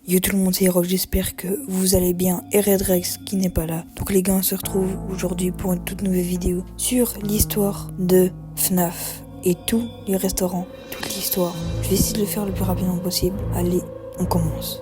Yo tout le monde, c'est Rock, j'espère que vous allez bien et Redrex qui n'est pas là. Donc les gars, on se retrouve aujourd'hui pour une toute nouvelle vidéo sur l'histoire de FNAF et tous les restaurants, toute l'histoire. Je vais essayer de le faire le plus rapidement possible. Allez, on commence.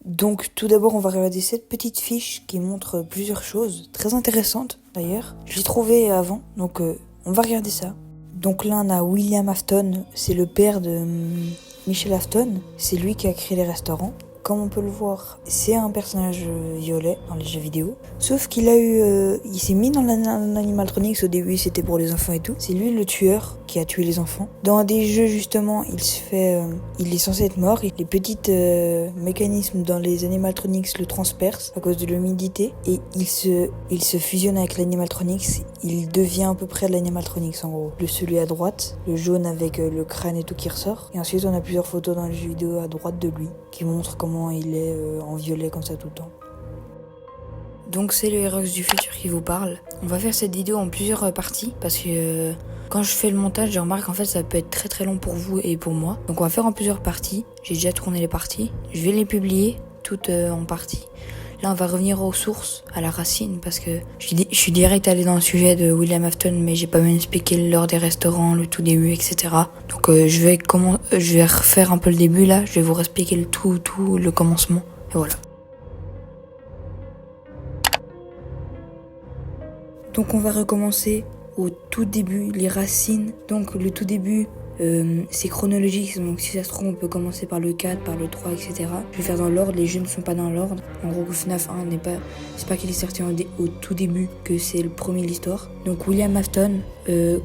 Donc tout d'abord on va regarder cette petite fiche qui montre plusieurs choses, très intéressantes d'ailleurs. Je l'ai trouvée avant, donc on va regarder ça. Donc là on a William Afton, c'est le père de Michel Afton, c'est lui qui a créé les restaurants. Comme on peut le voir, c'est un personnage violet dans les jeux vidéo. Sauf qu'il a eu... il s'est mis dans l'animatronics au début, c'était pour les enfants et tout. C'est lui le tueur qui a tué les enfants. Dans des jeux justement, il est censé être mort. Les petits mécanismes dans les animatronics le transpercent à cause de l'humidité. Et il se fusionne avec l'animatronics. Il devient à peu près de l'animatronics en gros. Celui à droite, le jaune avec le crâne et tout qui ressort. Et ensuite on a plusieurs photos dans les jeux vidéo à droite de lui qui montrent comment il est en violet comme ça tout le temps. Donc c'est le Herox du futur qui vous parle. On va faire cette vidéo en plusieurs parties parce que quand je fais le montage, je remarque en fait ça peut être très très long pour vous et pour moi. Donc on va faire en plusieurs parties. J'ai déjà tourné les parties. Je vais les publier toutes en parties. Là on va revenir aux sources, à la racine, parce que je suis direct allé dans le sujet de William Afton, mais j'ai pas même expliqué l'ordre des restaurants, le tout début, etc. Donc je vais refaire un peu le début là, je vais vous expliquer le tout, le commencement, et voilà. Donc on va recommencer au tout début, les racines. Donc le tout début, c'est chronologique, donc si ça se trouve on peut commencer par le 4, par le 3, etc. Je vais faire dans l'ordre, les jeux ne sont pas dans l'ordre. En gros FNAF 1 c'est pas qu'il est sorti au tout début que c'est le premier de l'histoire. Donc William Afton,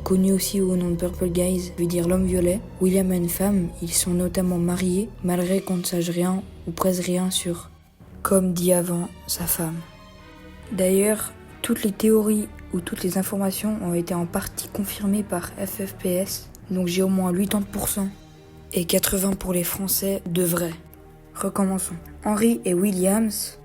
connu aussi au nom de Purple Guys, veut dire l'homme violet. William et une femme, ils sont notamment mariés, malgré qu'on ne sache rien ou presque rien sur, comme dit avant, sa femme. D'ailleurs, toutes les théories ou toutes les informations ont été en partie confirmées par FFPS. Donc j'ai au moins 80% et 80% pour les Français de vrai. Recommençons. Henry et Williams.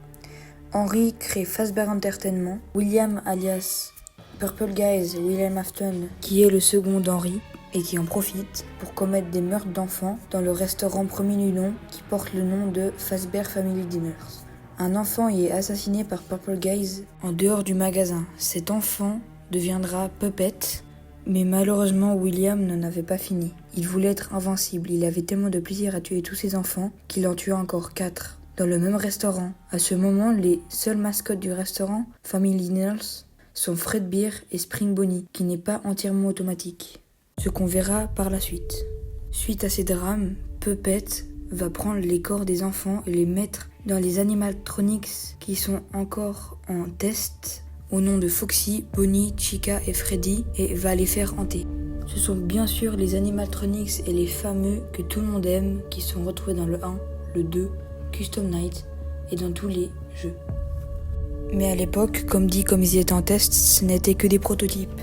Henry crée Fazbear Entertainment. William alias Purple Guys, William Afton, qui est le second d'Henry et qui en profite pour commettre des meurtres d'enfants dans le restaurant premier du nom qui porte le nom de Fazbear Family Dinners. Un enfant y est assassiné par Purple Guys en dehors du magasin. Cet enfant deviendra Puppet. Mais malheureusement, William n'en avait pas fini. Il voulait être invincible. Il avait tellement de plaisir à tuer tous ses enfants qu'il en tua encore 4. Dans le même restaurant. À ce moment, les seules mascottes du restaurant, Family Dinners, sont Fredbear et Spring Bonnie, qui n'est pas entièrement automatique. Ce qu'on verra par la suite. Suite à ces drames, Puppet va prendre les corps des enfants et les mettre dans les animatronics qui sont encore en test, au nom de Foxy, Bonnie, Chica et Freddy, et va les faire hanter. Ce sont bien sûr les animatronics et les fameux que tout le monde aime qui sont retrouvés dans le 1, le 2, Custom Night et dans tous les jeux. Mais à l'époque, comme ils étaient en test, ce n'étaient que des prototypes.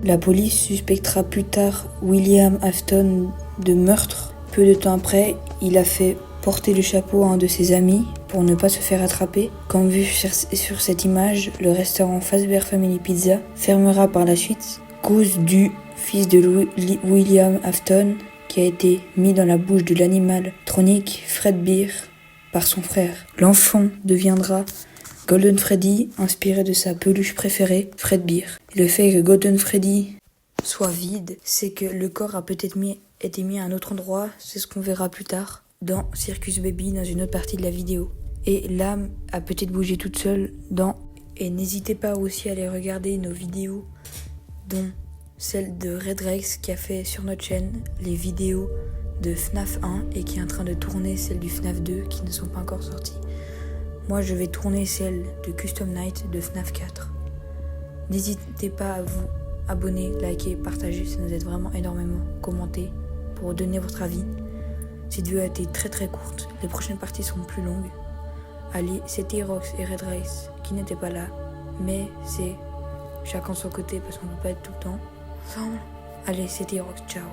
La police suspectera plus tard William Afton de meurtre. Peu de temps après, il a fait porter le chapeau à un de ses amis pour ne pas se faire attraper. Comme vu sur cette image, le restaurant Fazbear Family Pizza fermera par la suite, cause du fils de William Afton qui a été mis dans la bouche de l'animatronique Fredbear par son frère. L'enfant deviendra Golden Freddy, inspiré de sa peluche préférée, Fredbear. Et le fait que Golden Freddy soit vide, c'est que le corps a peut-être été mis à un autre endroit, c'est ce qu'on verra plus tard dans Circus Baby, dans une autre partie de la vidéo. Et l'âme a peut-être bougé toute seule Et n'hésitez pas aussi à aller regarder nos vidéos, dont celle de Redrex qui a fait sur notre chaîne les vidéos de FNAF 1 et qui est en train de tourner celles du FNAF 2 qui ne sont pas encore sorties. Moi je vais tourner celle de Custom Night de FNAF 4. N'hésitez pas à vous abonner, liker, partager, ça nous aide vraiment énormément. Commentez pour donner votre avis. Cette vidéo a été très très courte. Les prochaines parties seront plus longues. Allez, c'était Rox et Red Race qui n'étaient pas là. Mais c'est chacun de son côté parce qu'on ne peut pas être tout le temps ensemble. Allez, c'était Rox, ciao.